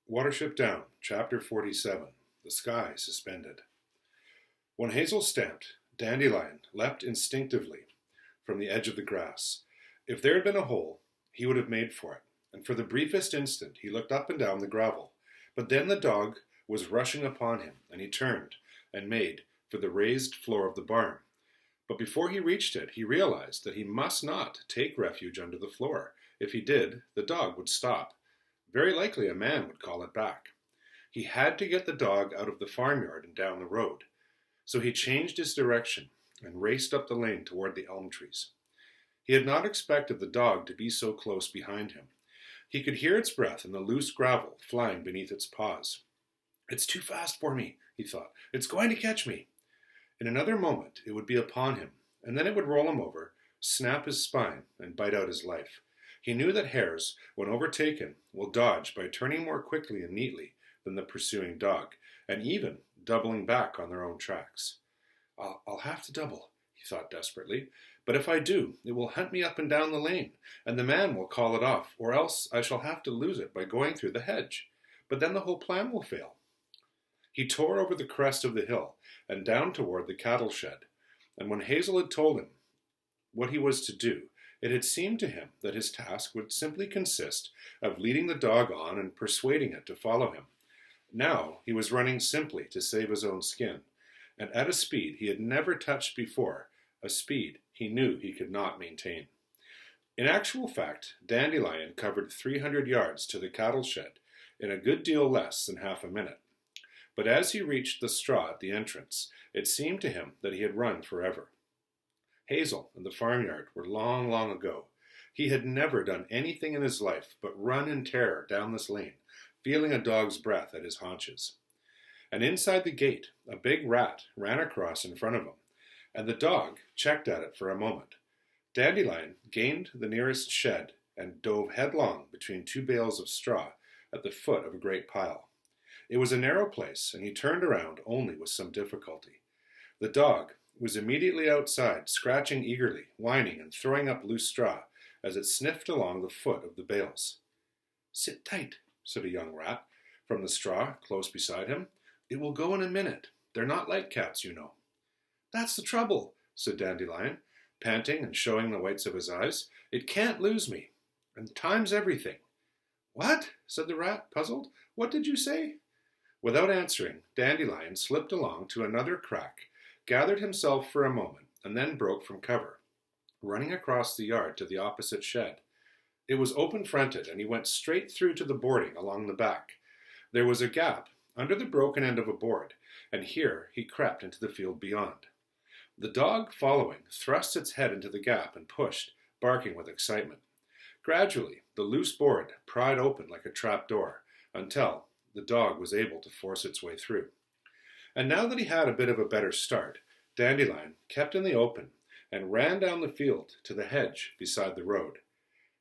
Watership Down, Chapter 47, The Sky Suspended. When Hazel stamped, Dandelion leapt instinctively from the edge of the grass. If there had been a hole, he would have made for it, and for the briefest instant he looked up and down the gravel. But then the dog was rushing upon him, and he turned and made for the raised floor of the barn. But before he reached it, he realized that he must not take refuge under the floor. If he did, the dog would stop. Very likely a man would call it back. He had to get the dog out of the farmyard and down the road. So he changed his direction and raced up the lane toward the elm trees. He had not expected the dog to be so close behind him. He could hear its breath in the loose gravel flying beneath its paws. "It's too fast for me," he thought. "It's going to catch me." In another moment it would be upon him, and then it would roll him over, snap his spine, and bite out his life. He knew that hares, when overtaken, will dodge by turning more quickly and neatly than the pursuing dog, and even doubling back on their own tracks. I'll have to double," he thought desperately. "But if I do, it will hunt me up and down the lane, and the man will call it off, or else I shall have to lose it by going through the hedge. But then the whole plan will fail." He tore over the crest of the hill and down toward the cattle shed, and when Hazel had told him what he was to do, it had seemed to him that his task would simply consist of leading the dog on and persuading it to follow him. Now he was running simply to save his own skin, and at a speed he had never touched before, a speed he knew he could not maintain. In actual fact, Dandelion covered 300 yards to the cattle shed in a good deal less than half a minute. But as he reached the straw at the entrance, it seemed to him that he had run forever. Hazel and the farmyard were long, long ago. He had never done anything in his life but run in terror down this lane, feeling a dog's breath at his haunches. And inside the gate, a big rat ran across in front of him, and the dog checked at it for a moment. Dandelion gained the nearest shed and dove headlong between two bales of straw at the foot of a great pile. It was a narrow place, and he turned around only with some difficulty. The dog was immediately outside, scratching eagerly, whining, and throwing up loose straw as it sniffed along the foot of the bales. "Sit tight," said a young rat from the straw close beside him. "It will go in a minute. They're not like cats, you know." "That's the trouble," said Dandelion, panting and showing the whites of his eyes. "It can't lose me, and time's everything." "What?" said the rat, puzzled. "What did you say?" Without answering, Dandelion slipped along to another crack, gathered himself for a moment, and then broke from cover, running across the yard to the opposite shed. It was open-fronted, and he went straight through to the boarding along the back. There was a gap under the broken end of a board, and here he crept into the field beyond. The dog, following, thrust its head into the gap and pushed, barking with excitement. Gradually, the loose board pried open like a trap-door, until the dog was able to force its way through. And now that he had a bit of a better start, Dandelion kept in the open and ran down the field to the hedge beside the road.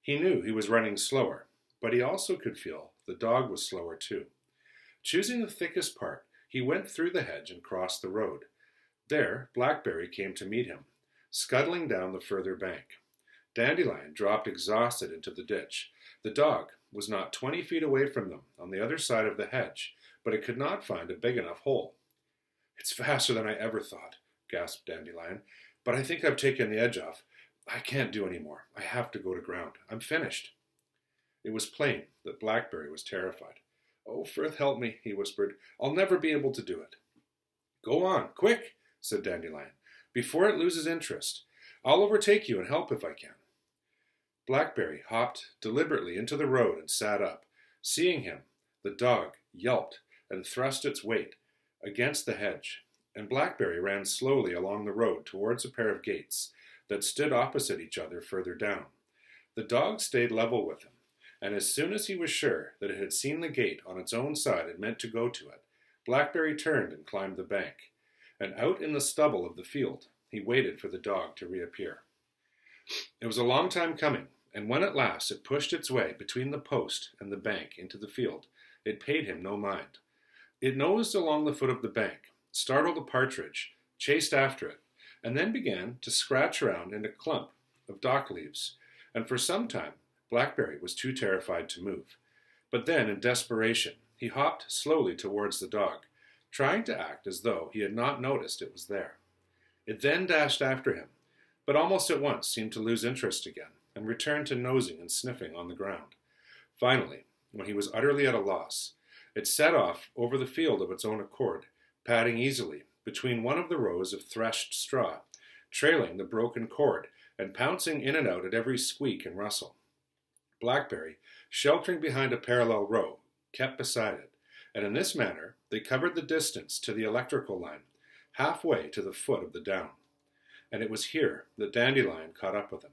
He knew he was running slower, but he also could feel the dog was slower too. Choosing the thickest part, he went through the hedge and crossed the road. There, Blackberry came to meet him, scuttling down the further bank. Dandelion dropped exhausted into the ditch. The dog was not 20 feet away from them on the other side of the hedge, but it could not find a big enough hole. "It's faster than I ever thought," gasped Dandelion, "but I think I've taken the edge off. I can't do any more. I have to go to ground. I'm finished." It was plain that Blackberry was terrified. "Oh, Frith, help me," he whispered. "I'll never be able to do it." "Go on, quick," said Dandelion, "before it loses interest. I'll overtake you and help if I can." Blackberry hopped deliberately into the road and sat up. Seeing him, the dog yelped and thrust its weight against the hedge, and Blackberry ran slowly along the road towards a pair of gates that stood opposite each other further down. The dog stayed level with him, and as soon as he was sure that it had seen the gate on its own side and meant to go to it, Blackberry turned and climbed the bank, and out in the stubble of the field he waited for the dog to reappear. It was a long time coming, and when at last it pushed its way between the post and the bank into the field, it paid him no mind. It nosed along the foot of the bank, startled a partridge, chased after it, and then began to scratch around in a clump of dock leaves, and for some time Blackberry was too terrified to move. But then, in desperation, he hopped slowly towards the dog, trying to act as though he had not noticed it was there. It then dashed after him, but almost at once seemed to lose interest again and returned to nosing and sniffing on the ground. Finally, when he was utterly at a loss, it set off over the field of its own accord, padding easily between one of the rows of threshed straw, trailing the broken cord and pouncing in and out at every squeak and rustle. Blackberry, sheltering behind a parallel row, kept beside it, and in this manner they covered the distance to the electrical line, halfway to the foot of the down. And it was here that Dandelion caught up with him.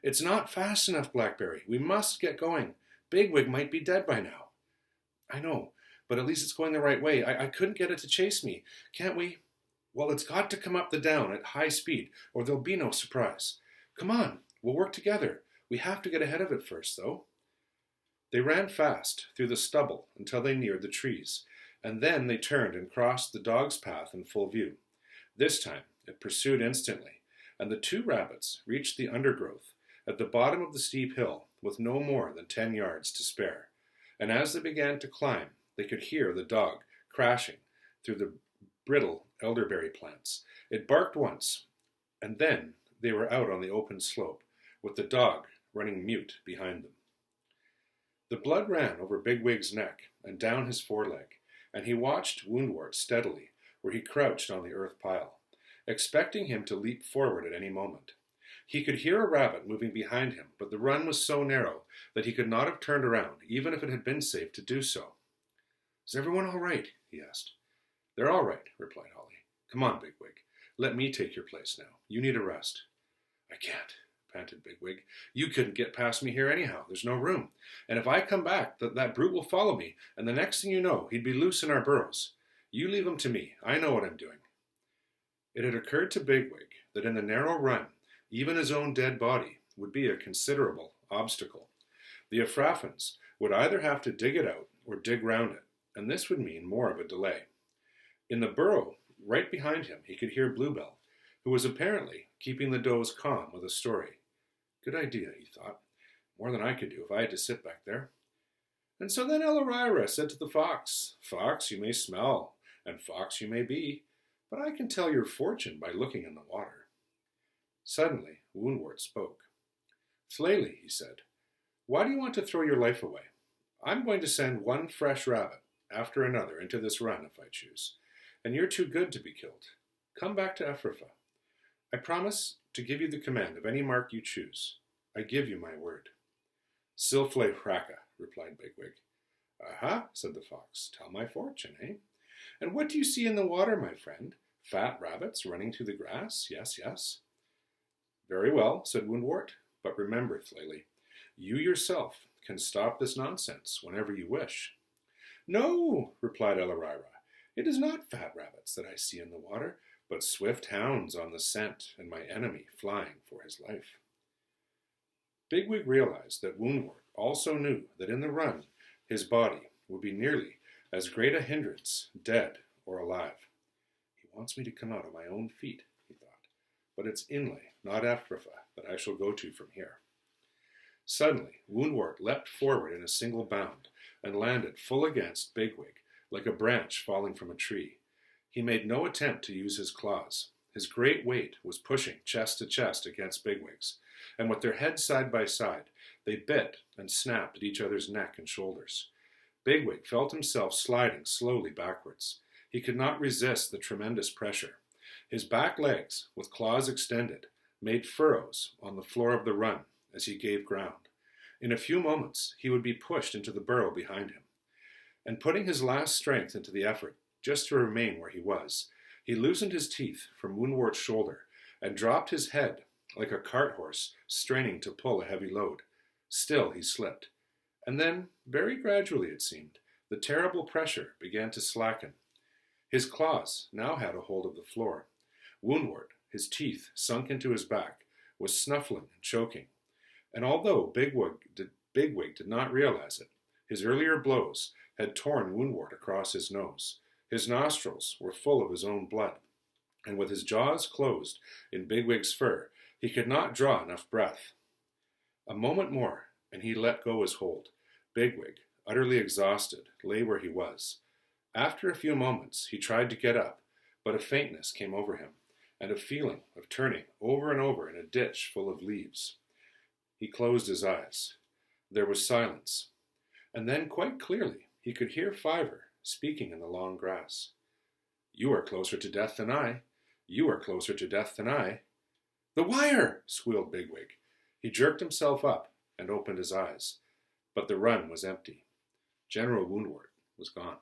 "It's not fast enough, Blackberry. We must get going. Bigwig might be dead by now." "I know, but at least it's going the right way. I couldn't get it to chase me. Can't we?" "Well, it's got to come up the down at high speed, or there'll be no surprise. Come on, we'll work together. We have to get ahead of it first, though." They ran fast through the stubble until they neared the trees, and then they turned and crossed the dog's path in full view. This time it pursued instantly, and the two rabbits reached the undergrowth at the bottom of the steep hill with no more than 10 yards to spare. And as they began to climb, they could hear the dog crashing through the brittle elderberry plants. It barked once, and then they were out on the open slope, with the dog running mute behind them. The blood ran over Bigwig's neck and down his foreleg, and he watched Woundwort steadily where he crouched on the earth pile, expecting him to leap forward at any moment. He could hear a rabbit moving behind him, but the run was so narrow that he could not have turned around, even if it had been safe to do so. "Is everyone all right?" he asked. "They're all right," replied Holly. "Come on, Bigwig. Let me take your place now. You need a rest." "I can't," panted Bigwig. "You couldn't get past me here anyhow. There's no room. And if I come back, that brute will follow me, and the next thing you know, he'd be loose in our burrows. You leave him to me. I know what I'm doing." It had occurred to Bigwig that in the narrow run, even his own dead body would be a considerable obstacle. The Afrafans would either have to dig it out or dig round it, and this would mean more of a delay. In the burrow right behind him he could hear Bluebell, who was apparently keeping the does calm with a story. Good idea, he thought. More than I could do if I had to sit back there. And so then Elorira said to the fox, "Fox you may smell, and fox you may be, but I can tell your fortune by looking in the water." Suddenly Woundwort spoke. "Flaily," he said, "why do you want to throw your life away? I'm going to send one fresh rabbit after another into this run if I choose, and you're too good to be killed. Come back to Ephrafa. I promise to give you the command of any mark you choose. I give you my word." "Silfle Hraka," replied Bigwig. "Aha," said the fox, "tell my fortune, eh? And what do you see in the water, my friend? Fat rabbits running through the grass? Yes, yes." "Very well," said Woundwort, "but remember, Flaily, you yourself can stop this nonsense whenever you wish." "No," replied Elorira, "it is not fat rabbits that I see in the water, but swift hounds on the scent, and my enemy flying for his life." Bigwig realized that Woundwort also knew that in the run his body would be nearly as great a hindrance, dead or alive. "He wants me to come out on my own feet," he thought, "but it's Inlay, not Ephrafa, that I shall go to from here." Suddenly Woundwort leapt forward in a single bound and landed full against Bigwig, like a branch falling from a tree. He made no attempt to use his claws. His great weight was pushing chest to chest against Bigwig's, and with their heads side by side, they bit and snapped at each other's neck and shoulders. Bigwig felt himself sliding slowly backwards. He could not resist the tremendous pressure. His back legs, with claws extended, made furrows on the floor of the run as he gave ground. In a few moments he would be pushed into the burrow behind him. And putting his last strength into the effort just to remain where he was, he loosened his teeth from Woundwort's shoulder and dropped his head like a cart horse straining to pull a heavy load. Still he slipped. And then, very gradually it seemed, the terrible pressure began to slacken. His claws now had a hold of the floor. Woundwort, his teeth sunk into his back, was snuffling and choking. And although Bigwig did not realize it, his earlier blows had torn Woundwort across his nose. His nostrils were full of his own blood, and with his jaws closed in Bigwig's fur, he could not draw enough breath. A moment more, and he let go his hold. Bigwig, utterly exhausted, lay where he was. After a few moments, he tried to get up, but a faintness came over him, and a feeling of turning over and over in a ditch full of leaves. He closed his eyes. There was silence, and then quite clearly he could hear Fiver speaking in the long grass. "You are closer to death than I. You are closer to death than I." "The wire!" squealed Bigwig. He jerked himself up and opened his eyes, but the run was empty. General Woundwort was gone.